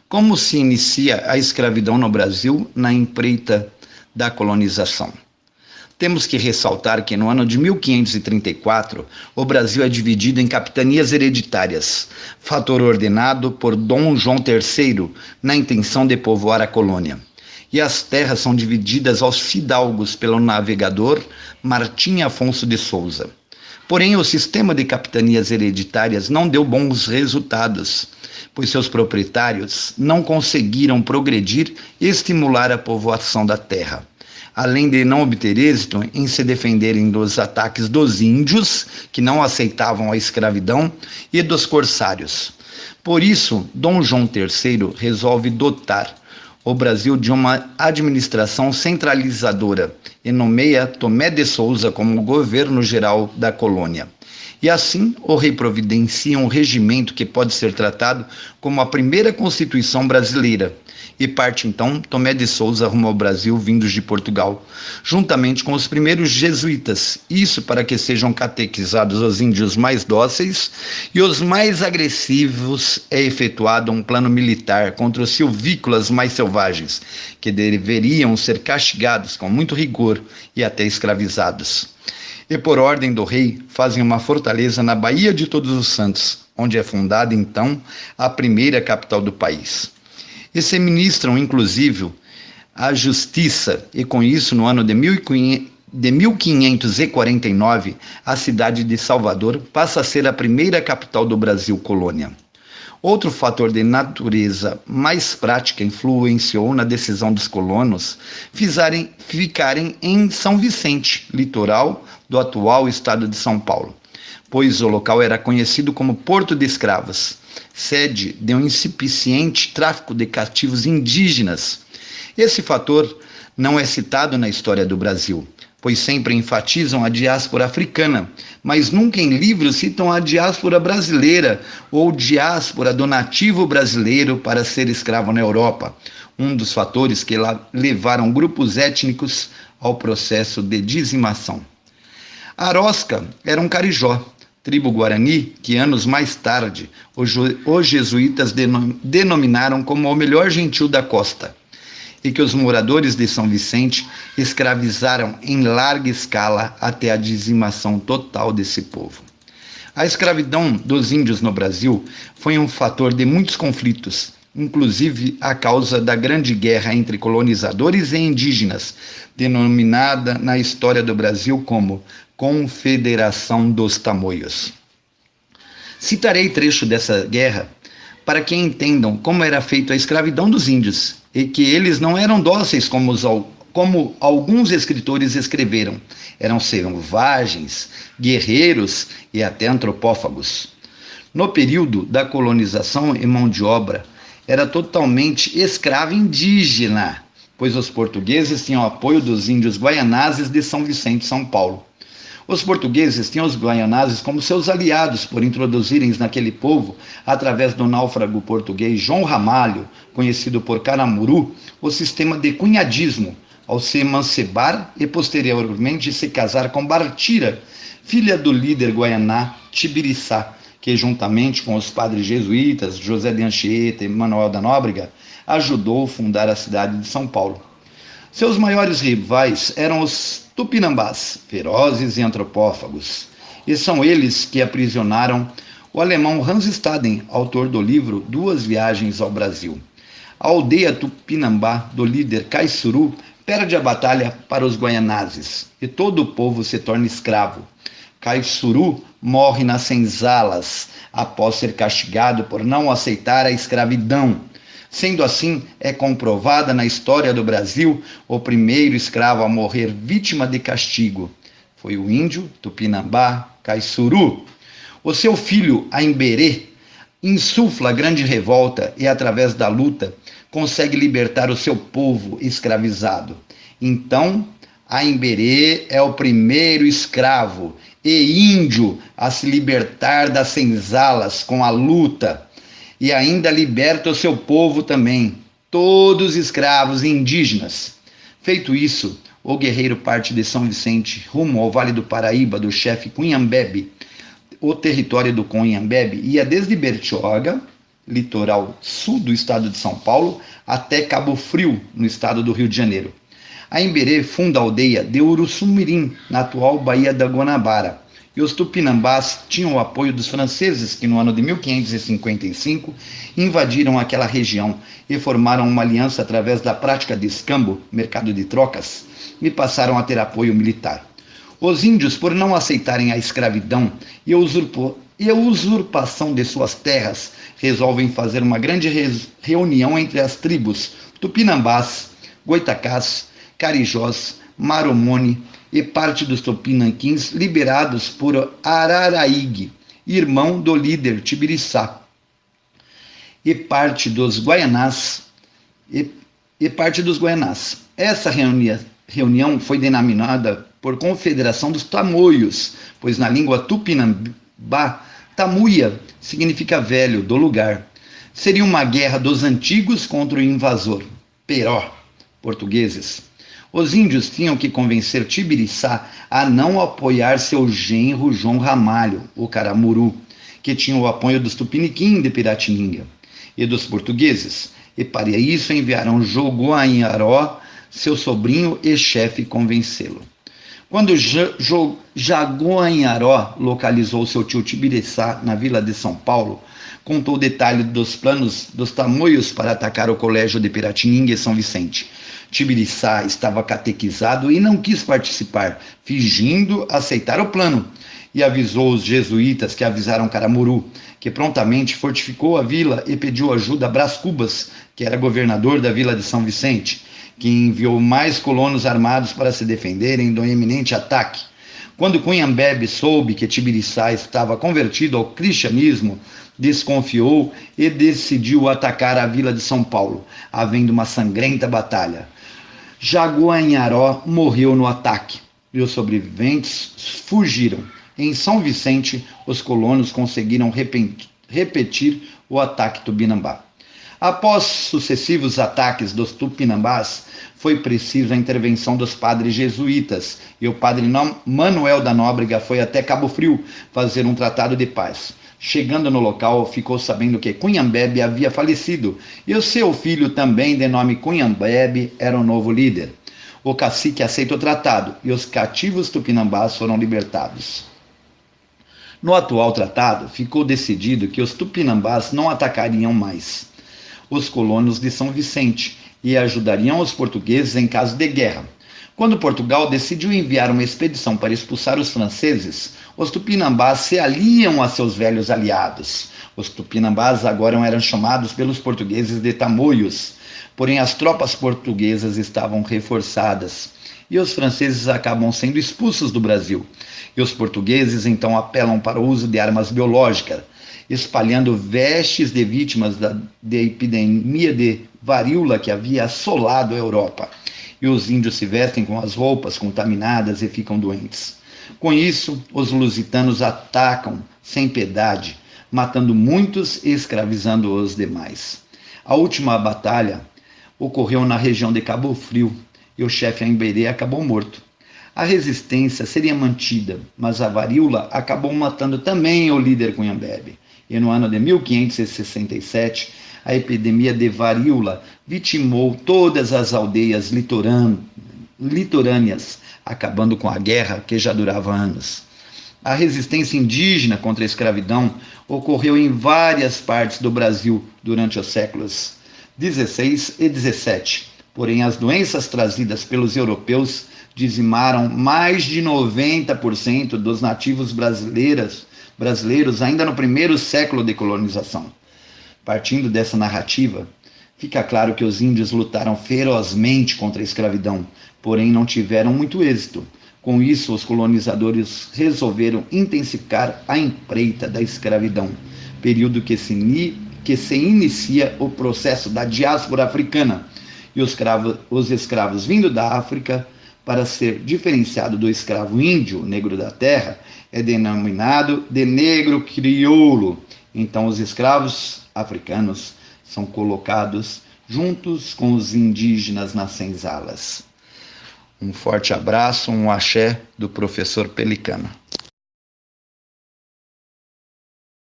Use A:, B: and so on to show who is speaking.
A: Como se inicia a escravidão no Brasil na empreita da colonização? Temos que ressaltar que no ano de 1534, o Brasil é dividido em capitanias hereditárias, fator ordenado por Dom João III na intenção de povoar a colônia. E as terras são divididas aos fidalgos pelo navegador Martim Afonso de Souza. Porém, o sistema de capitanias hereditárias não deu bons resultados, pois seus proprietários não conseguiram progredir e estimular a povoação da terra, além de não obter êxito em se defenderem dos ataques dos índios, que não aceitavam a escravidão, e dos corsários. Por isso, Dom João III resolve dotar o Brasil de uma administração centralizadora e nomeia Tomé de Souza como governo-geral da colônia. E assim, o rei providencia um regimento que pode ser tratado como a primeira Constituição brasileira. E parte então Tomé de Souza rumo ao Brasil, vindos de Portugal, juntamente com os primeiros jesuítas, isso para que sejam catequizados os índios mais dóceis, e os mais agressivos é efetuado um plano militar contra os silvícolas mais selvagens, que deveriam ser castigados com muito rigor e até escravizados. E por ordem do rei, fazem uma fortaleza na Baía de Todos os Santos, onde é fundada então a primeira capital do país. E se ministram, inclusive, a justiça, e com isso, no ano de 1549, a cidade de Salvador passa a ser a primeira capital do Brasil colônia. Outro fator de natureza mais prática influenciou na decisão dos colonos ficarem em São Vicente, litoral do atual estado de São Paulo, pois o local era conhecido como Porto de Escravos, sede de um incipiente tráfico de cativos indígenas. Esse fator não é citado na história do Brasil, pois sempre enfatizam a diáspora africana, mas nunca em livros citam a diáspora brasileira ou diáspora do nativo brasileiro para ser escravo na Europa, um dos fatores que levaram grupos étnicos ao processo de dizimação. Arosca era um carijó, tribo guarani, que anos mais tarde os jesuítas denominaram como o melhor gentil da costa, e que os moradores de São Vicente escravizaram em larga escala até a dizimação total desse povo. A escravidão dos índios no Brasil foi um fator de muitos conflitos, inclusive a causa da grande guerra entre colonizadores e indígenas, denominada na história do Brasil como Confederação dos Tamoios. Citarei trecho dessa guerra para que entendam como era feita a escravidão dos índios e que eles não eram dóceis como alguns escritores escreveram. Eram selvagens, guerreiros e até antropófagos. No período da colonização e mão de obra, era totalmente escrava indígena, pois os portugueses tinham apoio dos índios guaianazes de São Vicente, São Paulo. Os portugueses tinham os guaianazes como seus aliados por introduzirem naquele povo, através do náufrago português João Ramalho, conhecido por Caramuru, o sistema de cunhadismo, ao se emancipar e posteriormente se casar com Bartira, filha do líder guaianá Tibiriçá, que juntamente com os padres jesuítas José de Anchieta e Manuel da Nóbrega, ajudou a fundar a cidade de São Paulo. Seus maiores rivais eram os tupinambás, ferozes e antropófagos, e são eles que aprisionaram o alemão Hans Staden, autor do livro Duas Viagens ao Brasil. A aldeia tupinambá do líder Caissuru perde a batalha para os guaianazes, e todo o povo se torna escravo. Caissuru morre nas senzalas, após ser castigado por não aceitar a escravidão. Sendo assim, é comprovada na história do Brasil o primeiro escravo a morrer vítima de castigo. Foi o índio tupinambá Caissuru. O seu filho, Aimberê, insufla a grande revolta e, através da luta, consegue libertar o seu povo escravizado. Então, Aimberê é o primeiro escravo e índio a se libertar das senzalas com a luta. E ainda liberta o seu povo também, todos escravos e indígenas. Feito isso, o guerreiro parte de São Vicente rumo ao Vale do Paraíba do chefe Cunhambebe. O território do Cunhambebe ia desde Bertioga litoral sul do estado de São Paulo, até Cabo Frio, no estado do Rio de Janeiro. A Imbérê funda a aldeia de Uruçumirim, na atual Baía da Guanabara, e os tupinambás tinham o apoio dos franceses que no ano de 1555 invadiram aquela região e formaram uma aliança através da prática de escambo, mercado de trocas, e passaram a ter apoio militar. Os índios, por não aceitarem a escravidão e a usurpação de suas terras, resolvem fazer uma grande reunião entre as tribos tupinambás, goitacás, carijós, maromone e parte dos tupinanquins liberados por Araraígue, irmão do líder Tibiriçá, e parte dos guaianás. Essa reunião foi denominada por Confederação dos Tamoios, pois na língua tupinambá, tamuia significa velho, do lugar. Seria uma guerra dos antigos contra o invasor, Peró, portugueses. Os índios tinham que convencer Tibiriçá a não apoiar seu genro João Ramalho, o Caramuru, que tinha o apoio dos Tupiniquim de Piratininga e dos portugueses, e para isso enviaram Jogoanharó, seu sobrinho e chefe, convencê-lo. Quando Jagoanharó localizou seu tio Tibiriçá na vila de São Paulo, contou o detalhe dos planos dos tamoios para atacar o colégio de Piratininga e São Vicente. Tibiriçá estava catequizado e não quis participar, fingindo aceitar o plano, e avisou os jesuítas que avisaram Caramuru, que prontamente fortificou a vila e pediu ajuda a Brás Cubas, que era governador da vila de São Vicente, que enviou mais colonos armados para se defenderem do iminente ataque. Quando Cunhambebe soube que Tibiriçá estava convertido ao cristianismo, desconfiou e decidiu atacar a vila de São Paulo, havendo uma sangrenta batalha. Jagoanharó morreu no ataque e os sobreviventes fugiram. Em São Vicente, os colonos conseguiram repetir o ataque tupinambá. Após sucessivos ataques dos tupinambás, foi preciso a intervenção dos padres jesuítas, e o padre Manuel da Nóbrega foi até Cabo Frio fazer um tratado de paz. Chegando no local, ficou sabendo que Cunhambebe havia falecido, e o seu filho, também de nome Cunhambebe, era o novo líder. O cacique aceita o tratado, e os cativos tupinambás foram libertados. No atual tratado, ficou decidido que os tupinambás não atacariam mais os colonos de São Vicente e ajudariam os portugueses em caso de guerra. Quando Portugal decidiu enviar uma expedição para expulsar os franceses, os tupinambás se aliam a seus velhos aliados. Os tupinambás agora eram chamados pelos portugueses de tamoios, porém as tropas portuguesas estavam reforçadas e os franceses acabam sendo expulsos do Brasil. E os portugueses então apelam para o uso de armas biológicas, espalhando vestes de vítimas da epidemia de varíola que havia assolado a Europa. E os índios se vestem com as roupas contaminadas e ficam doentes. Com isso, os lusitanos atacam sem piedade, matando muitos e escravizando os demais. A última batalha ocorreu na região de Cabo Frio e o chefe Imbérê acabou morto. A resistência seria mantida, mas a varíola acabou matando também o líder Cunhambebe. E no ano de 1567, a epidemia de varíola vitimou todas as aldeias litorâneas, acabando com a guerra que já durava anos. A resistência indígena contra a escravidão ocorreu em várias partes do Brasil durante os séculos XVI e XVII. Porém, as doenças trazidas pelos europeus dizimaram mais de 90% dos nativos brasileiros ainda no primeiro século de colonização. Partindo dessa narrativa, fica claro que os índios lutaram ferozmente contra a escravidão, porém não tiveram muito êxito. Com isso, os colonizadores resolveram intensificar a empreita da escravidão, período que se inicia o processo da diáspora africana, e os escravos vindo da África, para ser diferenciado do escravo índio, negro da terra, é denominado de negro crioulo. Então, os escravos africanos são colocados juntos com os indígenas nas senzalas. Um forte abraço, um axé do professor Pelicano.